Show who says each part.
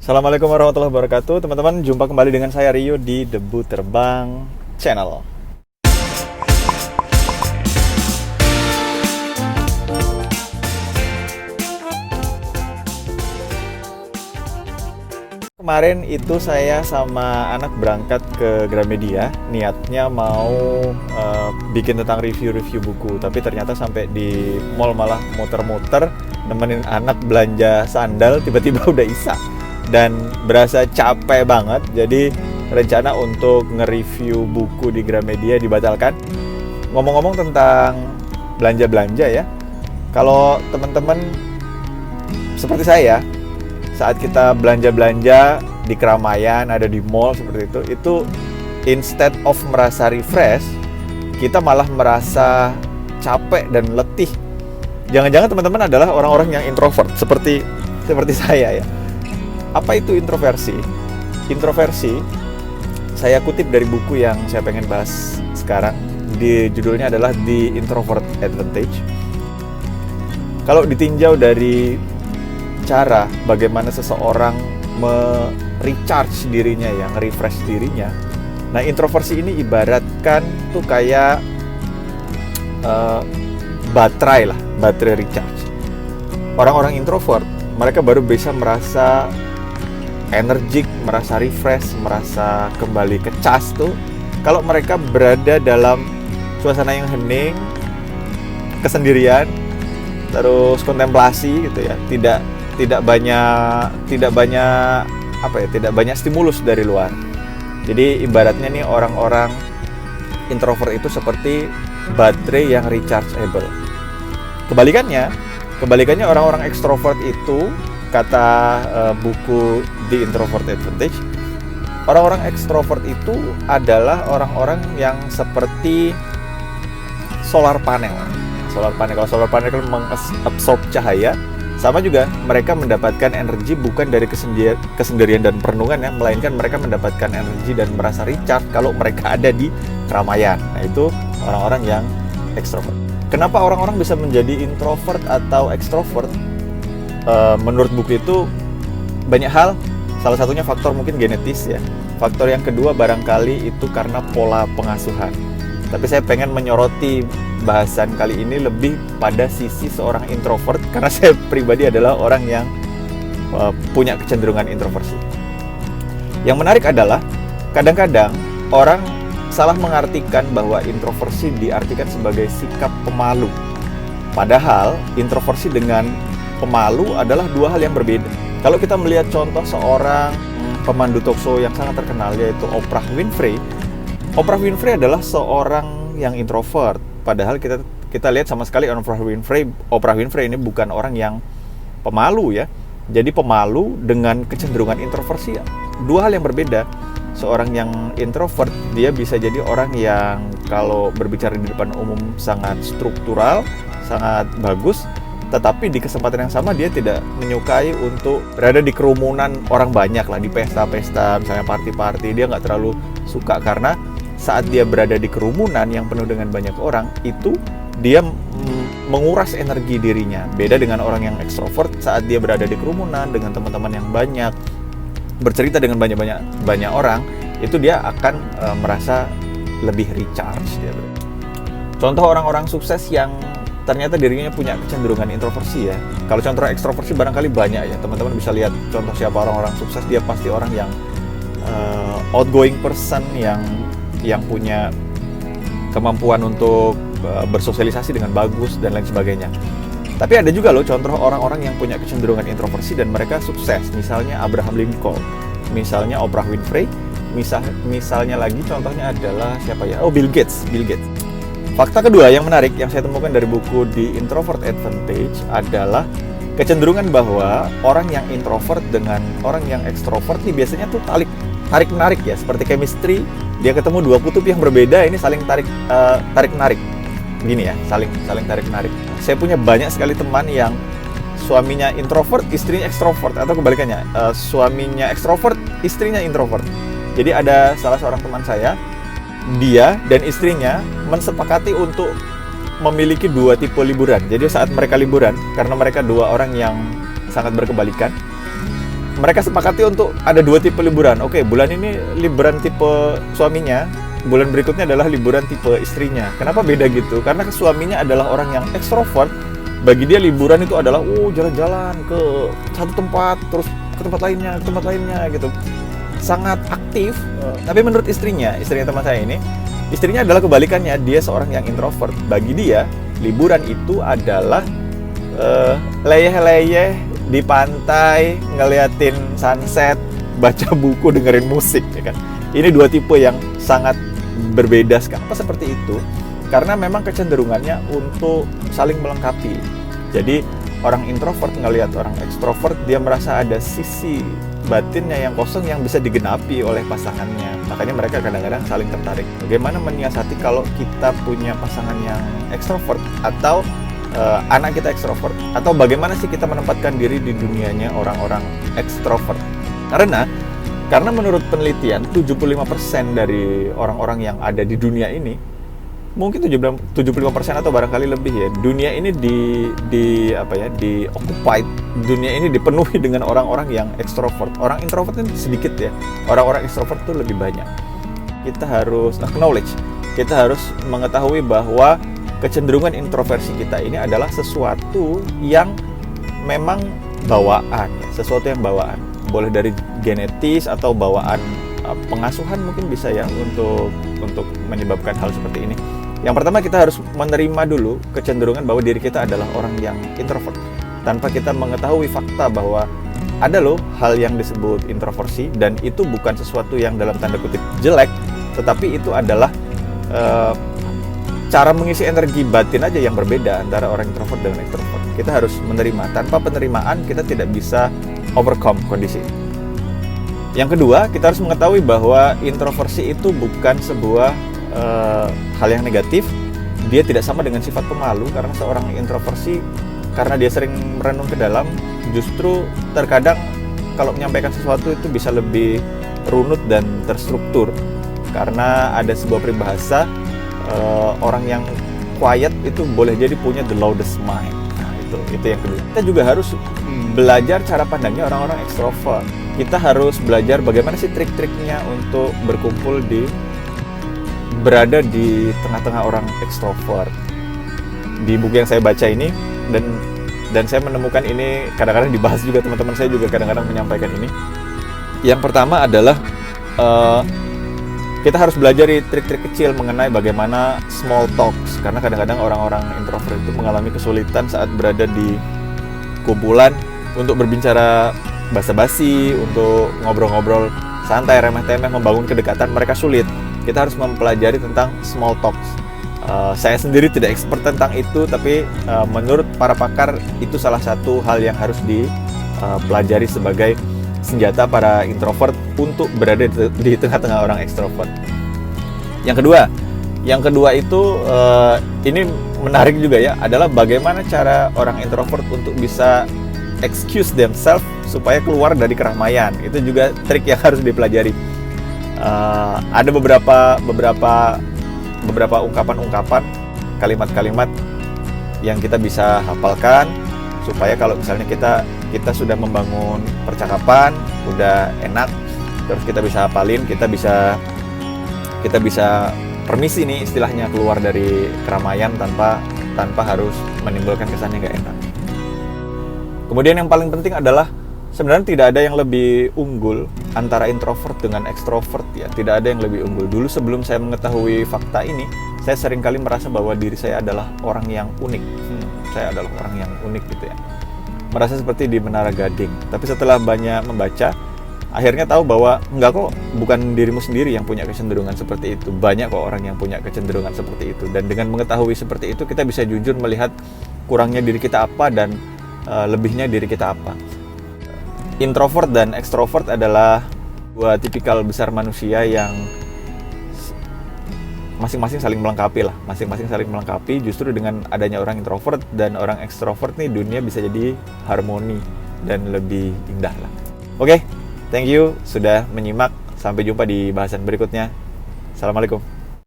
Speaker 1: Assalamualaikum warahmatullahi wabarakatuh. Teman-teman, jumpa kembali dengan saya Rio di Debu Terbang Channel. Kemarin itu saya sama anak berangkat ke Gramedia, niatnya mau bikin tentang review-review buku, tapi ternyata sampai di mall malah muter-muter nemenin anak belanja sandal, tiba-tiba udah isak dan berasa capek banget. Jadi rencana untuk nge-review buku di Gramedia dibatalkan. Ngomong-ngomong tentang belanja-belanja ya, kalau teman-teman seperti saya, saat kita belanja-belanja di keramaian, ada di mall seperti itu instead of merasa refresh, kita malah merasa capek dan letih. Jangan-jangan teman-teman adalah orang-orang yang introvert seperti saya ya. Apa itu introversi? Introversi, saya kutip dari buku yang saya pengen bahas sekarang. Judulnya adalah The Introvert Advantage. Kalau ditinjau dari cara bagaimana seseorang recharge dirinya, yang refresh dirinya. Nah, introversi ini ibaratkan tuh kayak baterai recharge. Orang-orang introvert, mereka baru bisa merasa energik, merasa refresh, merasa kembali ke cas tuh kalau mereka berada dalam suasana yang hening, kesendirian, terus kontemplasi gitu ya. Tidak banyak stimulus dari luar. Jadi ibaratnya nih, orang-orang introvert itu seperti baterai yang rechargeable. Kebalikannya orang-orang ekstrovert itu, kata buku The Introvert Advantage, orang-orang ekstrovert itu adalah orang-orang yang seperti solar panel. Kalau solar panel kan mengabsorb cahaya, sama juga mereka mendapatkan energi bukan dari kesendirian dan perenungan ya, melainkan mereka mendapatkan energi dan merasa recharge kalau mereka ada di keramaian. Nah, itu orang-orang yang ekstrovert. Kenapa orang-orang bisa menjadi introvert atau ekstrovert? Menurut buku itu banyak hal. Salah satunya faktor mungkin genetis ya. Faktor yang kedua barangkali itu karena pola pengasuhan. Tapi saya pengen menyoroti bahasan kali ini lebih pada sisi seorang introvert, karena saya pribadi adalah orang yang punya kecenderungan introversi. Yang menarik adalah kadang-kadang orang salah mengartikan bahwa introversi diartikan sebagai sikap pemalu. Padahal introversi dengan pemalu adalah dua hal yang berbeda. Kalau kita melihat contoh seorang pemandu talk show yang sangat terkenal, yaitu Oprah Winfrey. Oprah Winfrey adalah seorang yang introvert. Padahal kita lihat sama sekali Oprah Winfrey ini bukan orang yang pemalu ya. Jadi pemalu dengan kecenderungan introversi, dua hal yang berbeda. Seorang yang introvert, dia bisa jadi orang yang kalau berbicara di depan umum sangat struktural, sangat bagus, tetapi di kesempatan yang sama dia tidak menyukai untuk berada di kerumunan orang banyak lah, di pesta-pesta, misalnya party-party. Dia nggak terlalu suka, karena saat dia berada di kerumunan yang penuh dengan banyak orang, itu dia menguras energi dirinya. Beda dengan orang yang ekstrovert, saat dia berada di kerumunan dengan teman-teman yang banyak, bercerita dengan banyak orang, itu dia akan merasa lebih recharge. Contoh orang-orang sukses yang ternyata dirinya punya kecenderungan introversi ya. Kalau contoh ekstroversi barangkali banyak ya. Teman-teman bisa lihat contoh siapa orang-orang sukses, dia pasti orang yang outgoing person, yang punya kemampuan untuk bersosialisasi dengan bagus dan lain sebagainya. Tapi ada juga loh contoh orang-orang yang punya kecenderungan introversi dan mereka sukses. Misalnya Abraham Lincoln, misalnya Oprah Winfrey, misalnya lagi contohnya adalah siapa ya? Bill Gates. Fakta kedua yang menarik yang saya temukan dari buku The Introvert Advantage adalah kecenderungan bahwa orang yang introvert dengan orang yang ekstrovert ini biasanya tuh tarik-menarik ya, seperti chemistry. Dia ketemu dua kutub yang berbeda, ini saling tarik-menarik. Gini ya, saling tarik-menarik. Saya punya banyak sekali teman yang suaminya introvert, istrinya ekstrovert, atau kebalikannya, suaminya ekstrovert, istrinya introvert. Jadi ada salah seorang teman saya, dia dan istrinya mensepakati untuk memiliki dua tipe liburan. Jadi saat mereka liburan, karena mereka dua orang yang sangat berkebalikan, mereka sepakati untuk ada 2 tipe liburan. Oke, bulan ini liburan tipe suaminya, bulan berikutnya adalah liburan tipe istrinya. Kenapa beda gitu? Karena suaminya adalah orang yang ekstrovert. Bagi dia liburan itu adalah jalan-jalan ke satu tempat, terus ke tempat lainnya gitu. Sangat aktif. Tapi menurut istrinya teman saya ini, istrinya adalah kebalikannya. Dia seorang yang introvert. Bagi dia, liburan itu adalah leyeh-leyeh di pantai, ngeliatin sunset, baca buku, dengerin musik, ya kan. Ini 2 tipe yang sangat berbeda. Kenapa seperti itu? Karena memang kecenderungannya untuk saling melengkapi. Jadi orang introvert ngelihat orang ekstrovert, dia merasa ada sisi batinnya yang kosong yang bisa digenapi oleh pasangannya. Makanya mereka kadang-kadang saling tertarik. Bagaimana menyiasati kalau kita punya pasangan yang ekstrovert atau anak kita ekstrovert, atau bagaimana sih kita menempatkan diri di dunianya orang-orang ekstrovert? Karena menurut penelitian 75% dari orang-orang yang ada di dunia ini, mungkin 75% atau barangkali lebih ya, dunia ini di occupied, dunia ini dipenuhi dengan orang-orang yang ekstrovert. Orang introvert ini sedikit ya, orang-orang ekstrovert itu lebih banyak. Kita harus acknowledge, kita harus mengetahui bahwa kecenderungan introversi kita ini adalah sesuatu yang memang bawaan ya, sesuatu yang bawaan. Boleh dari genetis atau bawaan pengasuhan mungkin bisa ya untuk menyebabkan hal seperti ini. Yang pertama, kita harus menerima dulu kecenderungan bahwa diri kita adalah orang yang introvert, tanpa kita mengetahui fakta bahwa ada loh hal yang disebut introversi, dan itu bukan sesuatu yang dalam tanda kutip jelek, tetapi itu adalah cara mengisi energi batin aja yang berbeda antara orang introvert dengan extrovert. Kita harus menerima. Tanpa penerimaan kita tidak bisa overcome kondisi. Yang kedua, kita harus mengetahui bahwa introversi itu bukan sebuah hal yang negatif. Dia tidak sama dengan sifat pemalu, karena seorang introversi, karena dia sering merenung ke dalam, justru terkadang kalau menyampaikan sesuatu itu bisa lebih runut dan terstruktur. Karena ada sebuah peribahasa, orang yang quiet itu boleh jadi punya the loudest mind. Nah, itu yang kedua. Kita juga harus belajar cara pandangnya orang-orang ekstrovert. Kita harus belajar bagaimana sih trik-triknya untuk berada di tengah-tengah orang ekstrovert. Di buku yang saya baca ini, dan saya menemukan ini, kadang-kadang dibahas juga, teman-teman saya juga kadang-kadang menyampaikan ini. Yang pertama adalah kita harus belajar trik-trik kecil mengenai bagaimana small talks, karena kadang-kadang orang-orang introvert itu mengalami kesulitan saat berada di kumpulan untuk berbicara basa-basi, untuk ngobrol-ngobrol santai, remeh-temeh, membangun kedekatan. Mereka sulit. Kita harus mempelajari tentang small talks. Saya sendiri tidak expert tentang itu, tapi menurut para pakar itu salah satu hal yang harus dipelajari sebagai senjata para introvert untuk berada di tengah-tengah orang ekstrovert. Yang kedua itu ini menarik juga ya, adalah bagaimana cara orang introvert untuk bisa excuse themselves supaya keluar dari keramaian. Itu juga trik yang harus dipelajari. Ada beberapa ungkapan-ungkapan, kalimat-kalimat yang kita bisa hafalkan, supaya kalau misalnya kita sudah membangun percakapan, udah enak, terus kita bisa hafalin, kita bisa permisi nih istilahnya keluar dari keramaian tanpa harus menimbulkan kesan yang gak enak. Kemudian yang paling penting adalah sebenarnya tidak ada yang lebih unggul antara introvert dengan extrovert ya, tidak ada yang lebih unggul. Dulu sebelum saya mengetahui fakta ini, saya seringkali merasa bahwa diri saya adalah orang yang unik. Saya adalah orang yang unik gitu ya. Merasa seperti di Menara Gading. Tapi setelah banyak membaca, akhirnya tahu bahwa enggak kok, bukan dirimu sendiri yang punya kecenderungan seperti itu. Banyak kok orang yang punya kecenderungan seperti itu. Dan dengan mengetahui seperti itu, kita bisa jujur melihat kurangnya diri kita apa dan lebihnya diri kita apa. Introvert dan extrovert adalah dua tipikal besar manusia yang masing-masing saling melengkapi lah. Masing-masing saling melengkapi. Justru dengan adanya orang introvert dan orang extrovert nih, dunia bisa jadi harmoni dan lebih indah lah. Oke, thank you sudah menyimak. Sampai jumpa di bahasan berikutnya. Assalamualaikum.